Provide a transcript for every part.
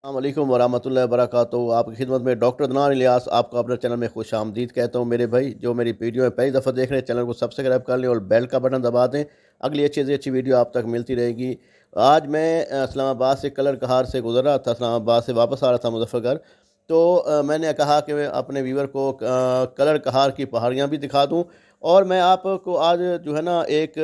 अस्सलाम वालेकुम वरहमतुल्लाहि वबरकातुहू। आपकी खिदमत में डॉक्टर अदनान इलियास आपको अपने चैनल में खुश आमदीद कहता हूँ। मेरे भाई जो मेरी वीडियो में पहली दफ़ा देख रहे हैं, चैनल को सब्सक्राइब कर लें और बेल का बटन दबा दें। अगली अच्छी से अच्छी वीडियो आप तक मिलती रहेगी। आज मैं इस्लामाबाद से कलर कहार से गुजर रहा था, इस्लामाबाद से वापस आ रहा था मुजफ्फरगढ़। तो मैंने कहा कि मैं अपने व्यूवर को कलर कहार की पहाड़ियाँ भी दिखा दूँ। और मैं आपको आज जो है ना एक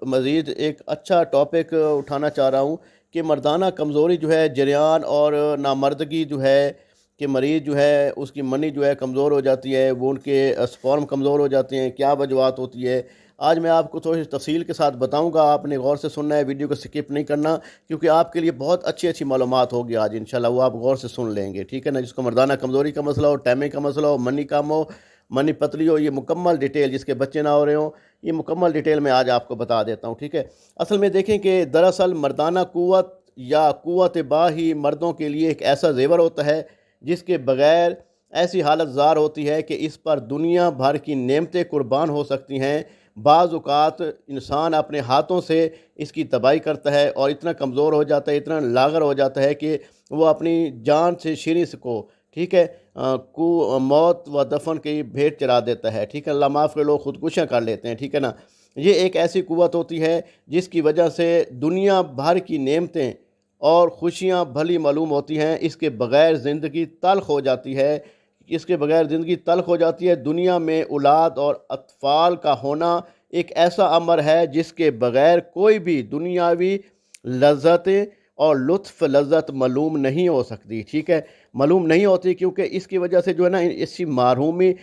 मज़ीद एक अच्छा टॉपिक उठाना चाह रहा हूँ कि मर्दाना कमज़ोरी जो है, जरियान और नामर्दगी जो है कि मरीज़ जो है उसकी मनी जो है कमज़ोर हो जाती है, वो उनके स्पर्म कमज़ोर हो जाते हैं, क्या वजूहत होती है। आज मैं आपको थोड़ी सी तफसील के साथ बताऊंगा। आपने गौर से सुनना है, वीडियो को स्किप नहीं करना, क्योंकि आपके लिए बहुत अच्छी अच्छी मालूमात होगी आज इंशाल्लाह, वो आप गौर से सुन लेंगे, ठीक है ना। जिसको मर्दाना कमज़ोरी का मसला हो, टैमे का मसला हो, मनी कम हो, मनी पतली हो, ये मुकम्मल डिटेल, जिसके बच्चे ना हो रहे हों, ये मुकम्मल डिटेल में आज आपको बता देता हूँ, ठीक है। असल में देखें कि दरअसल मर्दाना क़ुव्वत या क़ुव्वत बाही मर्दों के लिए एक ऐसा ज़ेवर होता है जिसके बग़ैर ऐसी हालत ज़ार होती है कि इस पर दुनिया भर की नेमतें कुर्बान हो सकती हैं। बाज़ औक़ात इंसान अपने हाथों से इसकी तबाही करता है और इतना कमज़ोर हो जाता है, इतना लागर हो जाता है कि वो अपनी जान से शिरीस को, ठीक है, मौत व दफन की भेंट चढ़ा देता है, ठीक है। अल्लाह माफ़ करे, लोग ख़ुदकुशियाँ कर लेते हैं, ठीक है ना। ये एक ऐसी क़ुव्वत होती है जिसकी वजह से दुनिया भर की नेमतें और खुशियाँ भली मालूम होती हैं, इसके बग़ैर ज़िंदगी तल्ख़ हो जाती है। इसके बग़ैर ज़िंदगी तल्ख़ हो जाती है। दुनिया में औलाद और अतफ़ाल का होना एक ऐसा अमर है जिसके बग़ैर कोई भी दुनियावी लज़्ज़तें और लुत्फ़ लज़्ज़त मालूम नहीं हो सकती, ठीक है। मालूम नहीं होती, क्योंकि इसकी वजह से जो है ना, इसकी मारूमी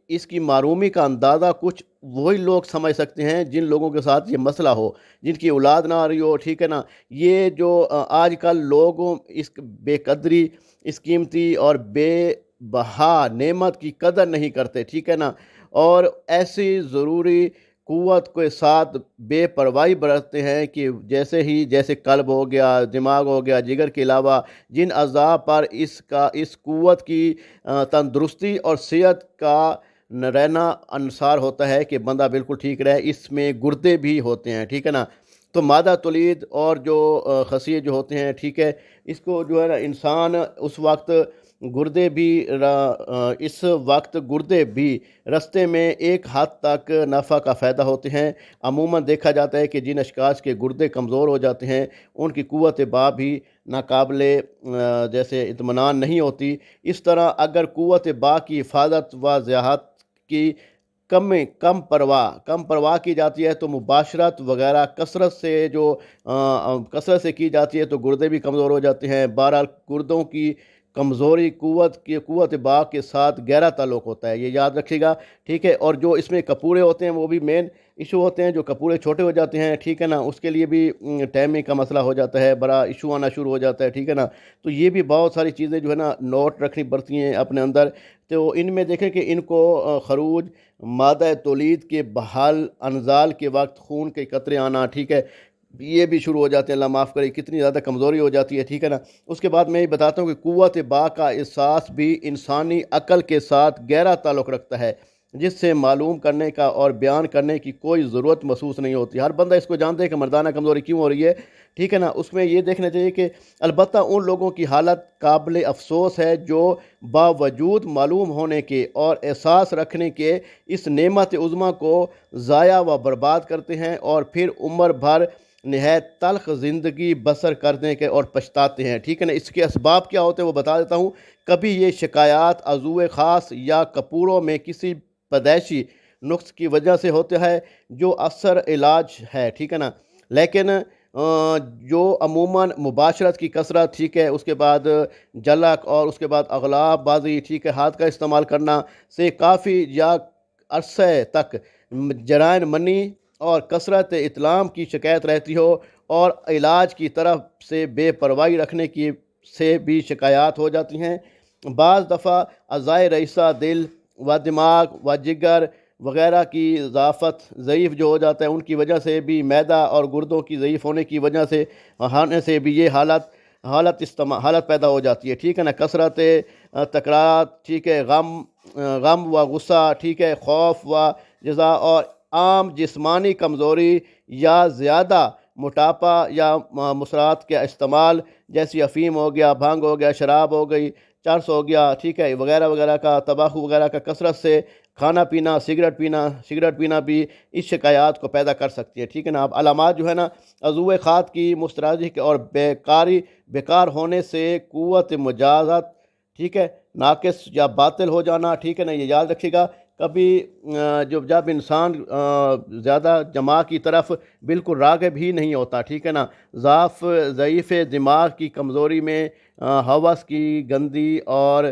इसकी मारूमी का अंदाज़ा कुछ वही लोग समझ सकते हैं जिन लोगों के साथ ये मसला हो, जिनकी औलाद ना आ रही हो, ठीक है ना। ये जो आजकल लोग इस बेकदरी, इस कीमती और बेबहा नेमत की कदर नहीं करते, ठीक है ना। और ऐसी ज़रूरी क़ुव्वत के साथ बेपरवाही बरतते हैं कि जैसे कल्ब हो गया, दिमाग हो गया, जिगर के अलावा जिन अज़ा पर इस क़ुव्वत की तंदुरुस्ती और सेहत का न रहना अनसार होता है कि बंदा बिल्कुल ठीक रहे। इसमें गुर्दे भी होते हैं, ठीक है ना। तो मादा तौलीद और जो खसिए जो होते हैं, ठीक है, इसको जो है ना इंसान उस वक्त इस वक्त गुर्दे भी रास्ते में एक हद तक नफ़ा का फ़ायदा होते हैं। अमूमन देखा जाता है कि जिन अशख़ास के गुर्दे कमज़ोर हो जाते हैं, उनकी क़ुव्वत बा भी नाकाबिले जैसे इत्मीनान नहीं होती। इस तरह अगर क़ुव्वत बा की हिफाजत व ज़ियादत की कम परवाह की जाती है, तो मुबाशरत वगैरह कसरत से की जाती है, तो गुर्दे भी कमज़ोर हो जाते हैं। बहरहाल गुर्दों की कमज़ोरी क़ुव्वत बा के साथ गहरा ताल्लुक़ होता है, ये याद रखिएगा, ठीक है। और जो इसमें कपूरे होते हैं वो भी मेन इशू होते हैं। जो कपूरे छोटे हो जाते हैं, ठीक है ना, उसके लिए भी टाइमिंग का मसला हो जाता है, बड़ा इशू आना शुरू हो जाता है, ठीक है ना। तो ये भी बहुत सारी चीज़ें जो है ना नोट रखनी पड़ती हैं अपने अंदर। तो इनमें देखें कि इनको खरूज, मादा तौलीद के बहाल अनजाल के वक्त खून के कतरे आना, ठीक है, ये भी शुरू हो जाते हैं। अल्लाह माफ़ करे, कितनी ज़्यादा कमज़ोरी हो जाती है, ठीक है ना। उसके बाद मैं ये बताता हूँ कि क़ुव्वत बा का एहसास भी इंसानी अक़ल के साथ गहरा ताल्लुक़ रखता है, जिससे मालूम करने का और बयान करने की कोई ज़रूरत महसूस नहीं होती। हर बंदा इसको जानते हैं कि मर्दाना कमज़ोरी क्यों हो रही है, ठीक है ना। उसमें ये देखना चाहिए कि अलबत्ता उन लोगों की हालत काबिल अफ़सोस है जो बावजूद मालूम होने के और एहसास रखने के इस नेमत उज़्मा को ज़ाया व बर्बाद करते हैं और फिर उम्र भर नहायत तल्ख़ ज़िंदगी बसर करने के और पछताते हैं, ठीक है ना। इसके असबाब क्या होते हैं वो बता देता हूँ। कभी ये शिकायत अज़ुए ख़ास या कपूरों में किसी पैदाइशी नुक्स की वजह से होता है जो अक्सर इलाज है, ठीक है ना। लेकिन जो अमूमन मुबाशरत की कसरत, ठीक है, उसके बाद जलक और उसके बाद अगलाब बाजी, ठीक है, हाथ का इस्तेमाल करना से काफ़ी या अरसे तक जराइन मनी और कसरत इतलाम की शिकायत रहती हो, और इलाज की तरफ से बेपरवाही रखने की से भी शिकायत हो जाती हैं। बाज़ दफ़ा अज़ाए रईसा, दिल व दिमाग व जिगर वगैरह की ज़ाफ़त ज़ईफ़ जो हो जाता है, उनकी वजह से भी मैदा और गुर्दों की ज़ईफ़ होने की वजह से हारने से भी ये हालत पैदा हो जाती है, ठीक है ना। कसरत तकरार, ठीक है, गम व गुस्सा, ठीक है, खौफ व जज़ा और आम जिस्मानी कमज़ोरी या ज़्यादा موٹاپا یا مسرات کا استعمال جیسی افیم ہو گیا، بھنگ ہو گیا، شراب ہو گئی، چرس ہو گیا، ٹھیک ہے، وغیرہ وغیرہ کا، تمباکو وغیرہ کا کثرت سے کھانا پینا، سگریٹ پینا بھی اس شکایات کو پیدا کر سکتی ہے، ٹھیک ہے نا۔ اب علامات جو ہے نا، عضو خات کی مسترادی اور بیکار ہونے سے قوت مجازت، ٹھیک ہے، ناقص یا باطل ہو جانا، ٹھیک ہے نا، یہ یاد رکھیے گا۔ کبھی جب انسان زیادہ جماع کی طرف بالکل راغب ہی نہیں ہوتا، ٹھیک ہے نا، ضعیف دماغ کی کمزوری میں حوث کی گندی اور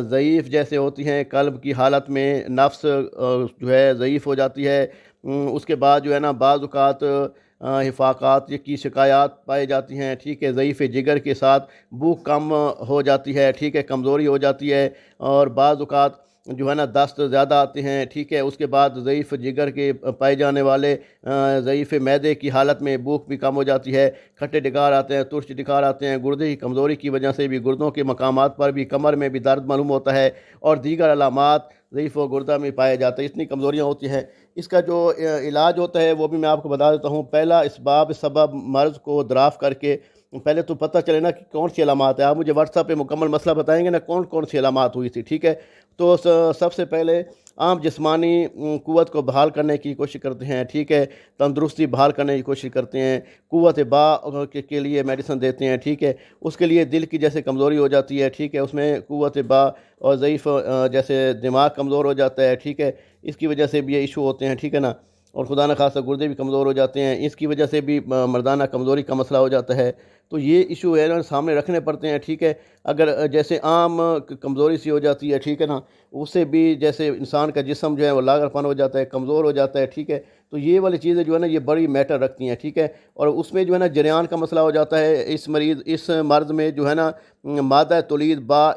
ضعیف جیسے ہوتی ہیں، قلب کی حالت میں نفس جو ہے ضعیف ہو جاتی ہے۔ اس کے بعد جو ہے نا بعض اوقات حفاقات کی شکایات پائی جاتی ہیں، ٹھیک ہے، ضعیف جگر کے ساتھ بھوک کم ہو جاتی ہے، ٹھیک ہے، کمزوری ہو جاتی ہے، اور بعض اوقات جو ہے نا دست زیادہ آتے ہیں، ٹھیک ہے۔ اس کے بعد ضعیف جگر کے پائے جانے والے ضعیف معدے کی حالت میں بھوک بھی کم ہو جاتی ہے، کھٹے ڈکار آتے ہیں، ترچ ڈکار آتے ہیں، گردے کی کمزوری کی وجہ سے بھی گردوں کے مقامات پر بھی، کمر میں بھی درد معلوم ہوتا ہے، اور دیگر علامات ضعیف و گردہ میں پائے جاتے ہیں۔ اتنی کمزوریاں ہوتی ہیں۔ اس کا جو علاج ہوتا ہے وہ بھی میں آپ کو بتا دیتا ہوں۔ پہلا، اسباب سبب مرض کو دریافت کر کے پہلے تو پتہ چلے نا کہ کون سی علامات ہے۔ آپ مجھے واٹس ایپ پہ مکمل مسئلہ بتائیں گے نا کون کون سی علامات ہوئی تھی، ٹھیک ہے۔ تو سب سے پہلے عام جسمانی قوت کو بحال کرنے کی کوشش کرتے ہیں، ٹھیک ہے، تندرستی بحال کرنے کی کوشش کرتے ہیں، قوت با کے لیے میڈیسن دیتے ہیں، ٹھیک ہے۔ اس کے لیے دل کی جیسے کمزوری ہو جاتی ہے، ٹھیک ہے، اس میں قوت با اور ضعیف جیسے دماغ کمزور ہو جاتا ہے، ٹھیک ہے، اس کی وجہ سے بھی یہ ایشو ہوتے ہیں، ٹھیک ہے نا۔ اور خدا نخواستہ گردے بھی کمزور ہو جاتے ہیں، اس کی وجہ سے بھی مردانہ کمزوری کا مسئلہ ہو جاتا ہے۔ تو یہ ایشو ہے نا سامنے رکھنے پڑتے ہیں، ٹھیک ہے۔ اگر جیسے عام کمزوری سی ہو جاتی ہے، ٹھیک ہے نا، اس سے بھی جیسے انسان کا جسم جو ہے وہ لاغر پن ہو جاتا ہے، کمزور ہو جاتا ہے، ٹھیک ہے۔ تو یہ والی چیزیں جو ہے نا یہ بڑی میٹر رکھتی ہیں، ٹھیک ہے۔ اور اس میں جو ہے نا جریان کا مسئلہ ہو جاتا ہے، اس مرض میں جو ہے نا مادہ تولید با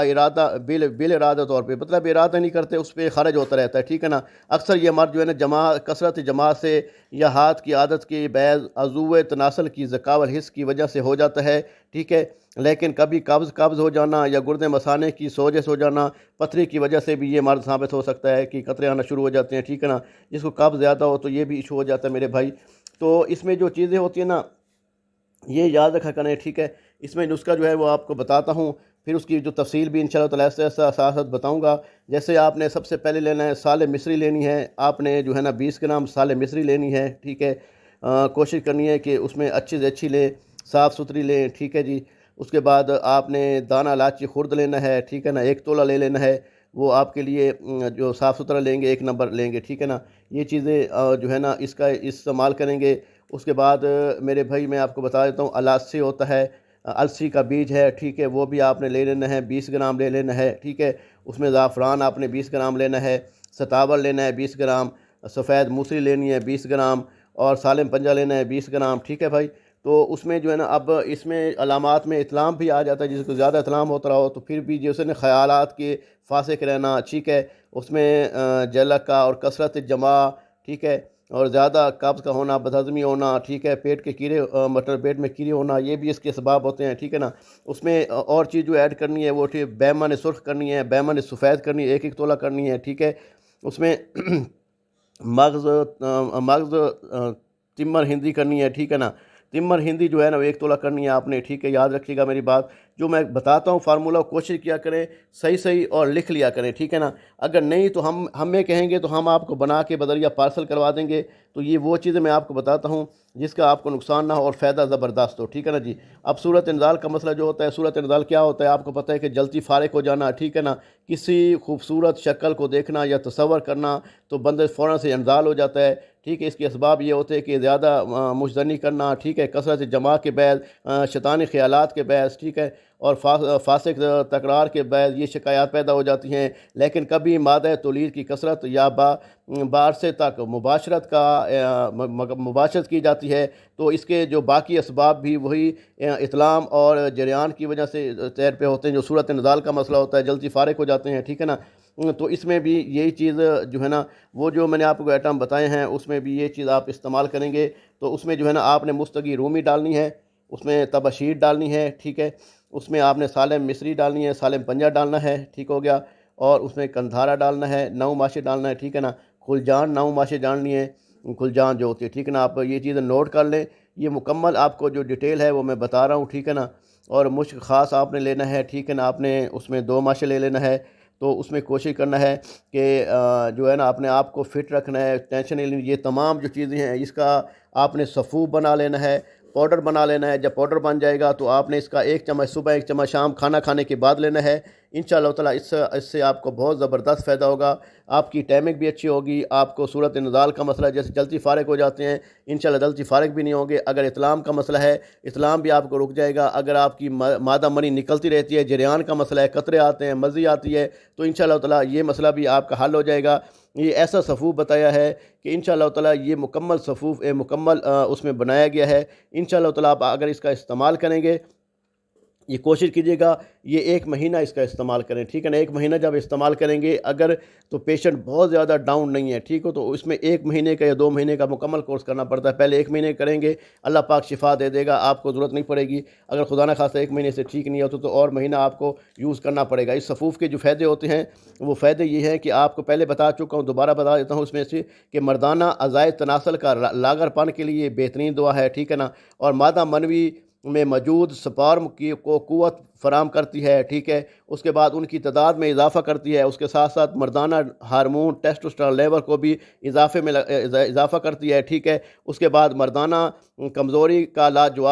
ارادہ بل ارادہ طور پہ، مطلب ارادہ نہیں کرتے، اس پہ خرج ہوتا رہتا ہے، ٹھیک ہے نا۔ اکثر یہ مرض جو ہے نا کثرت جماع سے یا ہاتھ کی عادت کے بعض عضو تناسل کی ذکاول حص کی وجہ سے ہو جاتا ہے، ٹھیک ہے۔ لیکن کبھی قبض ہو جانا یا گردے مثانے کی سوجش ہو جانا، پتھری کی وجہ سے بھی یہ مرض ثابت ہو سکتا ہے کہ قطرے آنا شروع ہو جاتے ہیں، ٹھیک ہے نا۔ جس کو قبض زیادہ ہو تو یہ بھی ایشو ہو جاتا ہے میرے بھائی۔ تو اس میں جو چیزیں ہوتی ہیں نا یہ یاد رکھا کریں، ٹھیک ہے۔ اس میں نسخہ جو ہے وہ آپ کو بتاتا ہوں، پھر اس کی جو تفصیل بھی انشاءاللہ تعالیٰ ایسے ساتھ ساتھ بتاؤں گا۔ جیسے آپ نے سب سے پہلے لینا ہے سال مصری لینی ہے، آپ نے جو ہے نا 20 گرام سال مصری لینی ہے، ٹھیک ہے۔ کوشش کرنی ہے کہ اس میں اچھی سے اچھی لیں، صاف ستھری لیں، ٹھیک ہے جی۔ اس کے بعد آپ نے دانہ الائچی خرد لینا ہے، ٹھیک ہے نا، 1 تولہ لے لینا ہے، وہ آپ کے لیے جو صاف ستھرا لیں گے 1 نمبر لیں گے، ٹھیک ہے نا۔ یہ چیزیں جو ہے نا اس کا استعمال کریں گے۔ اس کے بعد میرے بھائی میں آپ کو بتا دیتا ہوں، الاسی ہوتا ہے، السی کا بیج ہے، ٹھیک ہے، وہ بھی آپ نے لے لینا ہے، 20 گرام لے لینا ہے، ٹھیک ہے۔ اس میں زعفران آپ نے 20 گرام لینا ہے، ستاور لینا ہے 20 گرام، سفید موسری لینی ہے 20 گرام، اور سالم پنجہ لینا ہے 20 گرام، ٹھیک ہے بھائی۔ تو اس میں جو ہے نا اب اس میں علامات میں اطلام بھی آ جاتا ہے، جس کو زیادہ اطلام ہوتا رہا ہو تو پھر بھی جیسے نا خیالات کے فاسق رہنا، ٹھیک ہے، اس میں جلک کا اور کثرت جماع، ٹھیک ہے، اور زیادہ قبض کا ہونا، بدہضمی ہونا، ٹھیک ہے، پیٹ کے کیڑے پیٹ میں کیڑے ہونا، یہ بھی اس کے اسباب ہوتے ہیں، ٹھیک ہے نا۔ اس میں اور چیز جو ایڈ کرنی ہے وہ بیمن سرخ کرنی ہے، بیمن سفید کرنی ہے، 1 تولہ کرنی ہے، ٹھیک ہے۔ اس میں مغز تمر ہندی کرنی ہے، ٹھیک ہے نا۔ تمر ہندی جو ہے نا 1 تولہ کرنی ہے آپ نے، ٹھیک ہے، یاد رکھیے گا میری بات۔ جو میں بتاتا ہوں فارمولہ کوشش کیا کریں صحیح اور لکھ لیا کریں، ٹھیک ہے نا۔ اگر نہیں تو ہمیں کہیں گے تو ہم آپ کو بنا کے بدریہ پارسل کروا دیں گے۔ تو یہ وہ چیزیں میں آپ کو بتاتا ہوں جس کا آپ کو نقصان نہ ہو اور فائدہ زبردست ہو، ٹھیک ہے نا جی۔ اب صورت انزال کا مسئلہ جو ہوتا ہے، صورت انزال کیا ہوتا ہے آپ کو پتہ ہے کہ جلدی فارغ ہو جانا، ٹھیک ہے نا۔ کسی خوبصورت شکل کو دیکھنا یا تصور کرنا تو بندے فوراً سے انزال ہو جاتا ہے، ٹھیک ہے۔ اس کے اسباب یہ ہوتے ہیں کہ زیادہ مشتنی کرنا، ٹھیک ہے، کثرت جماع کے بعد، شیطانی خیالات کے باعث، ٹھیک ہے، اور فاسق تکرار کے باعث یہ شکایات پیدا ہو جاتی ہیں۔ لیکن کبھی مادہ تولید کی کثرت یا بعرصے تک مباشرت کی جاتی ہے تو اس کے جو باقی اسباب بھی وہی اطلام اور جریان کی وجہ سے تیر پہ ہوتے ہیں، جو صورت نزال کا مسئلہ ہوتا ہے، جلدی فارغ ہو جاتے ہیں، ٹھیک ہے نا۔ تو اس میں بھی یہی چیز جو ہے نا وہ جو میں نے آپ کو ایٹم بتائے ہیں اس میں بھی یہ چیز آپ استعمال کریں گے تو اس میں جو ہے نا آپ نے مستگی رومی ڈالنی ہے، اس میں تبشیر ڈالنی ہے، ٹھیک ہے۔ اس میں آپ نے سالم مصری ڈالنی ہے، سالم پنجہ ڈالنا ہے، ٹھیک ہو گیا، اور اس میں کندھارا ڈالنا ہے، 9 ماشے ڈالنا ہے، ٹھیک ہے نا۔ کھلجان 9 ماشے ڈالنی ہے، खुलजान जो होती है, ठीक है ना। आप ये चीज़ें नोट कर लें। ये मुकम्मल आपको जो डिटेल है वो मैं बता रहा हूँ, ठीक है ना। और मुश्क ख़ास आपने लेना है, ठीक है ना। आपने उसमें 2 माशे ले लेना है। तो उसमें कोशिश करना है कि जो है ना अपने आप को फ़िट रखना है, टेंशन नहीं लेनी। ये तमाम जो चीज़ें हैं इसका आपने सफ़ूफ बना लेना है, पाउडर बना लेना है। जब पाउडर बन जाएगा तो आपने इसका 1 चम्मच सुबह, 1 चम्मच शाम खाना खाने के बाद लेना है। इंशाअल्लाह ताला इससे आपको बहुत ज़बरदस्त फ़ायदा होगा। आपकी टाइमिंग भी अच्छी होगी। आपको सूरत नज़ाल का मसला, जैसे जल्दी फ़ारिग हो जाते हैं, इंशाअल्लाह जल्दी फ़ारिग भी नहीं होंगे। अगर इस्लाम का मसला है, इस्लाम भी आपको रुक जाएगा। अगर आपकी मादा मनी निकलती रहती है, जरियान का मसला है, कतरे आते हैं, मज़ी आती है, तो इंशाअल्लाह ताला ये मसला भी आपका हल हो जाएगा। ये ऐसा सफ़ूफ बताया है कि इंशाअल्लाह ताला ये मुकम्मल सफ़ूफ मुकम्मल उसमें बनाया गया है। इंशाअल्लाह ताला आप अगर इसका इस्तेमाल करेंगे, ये कोशिश कीजिएगा ये 1 महीना इसका इस्तेमाल करें, ठीक है ना। 1 महीना जब इस्तेमाल करेंगे अगर, तो पेशेंट बहुत ज़्यादा डाउन नहीं है, ठीक हो, तो इसमें 1 महीने का या 2 महीने का मुकम्मल कोर्स करना पड़ता है। पहले 1 महीने करेंगे, अल्लाह पाक शिफा दे देगा, आपको ज़रूरत नहीं पड़ेगी। अगर खुदा न खास्ता 1 महीने से ठीक नहीं होता तो और महीना आपको यूज़ करना पड़ेगा। इस सफ़ूफ के जो फ़ायदे होते हैं वो फ़ायदे ये हैं कि आपको पहले बता चुका हूँ, दोबारा बता देता हूँ उसमें से, कि मर्दाना अज़ाए तनासल का लागरपन के लिए बेहतरीन दुआ है, ठीक है ना। और मादा मनवी में मौजूद स्पर्म की को क़ुव्वत फराहम करती है, ठीक है। उसके बाद उनकी तादाद में इजाफ़ा करती है। उसके साथ साथ मर्दाना हार्मोन टेस्टोस्टेरोन लेवल को भी इजाफ़ा करती है, ठीक है। उसके बाद मर्दाना कमज़ोरी का लाजवाब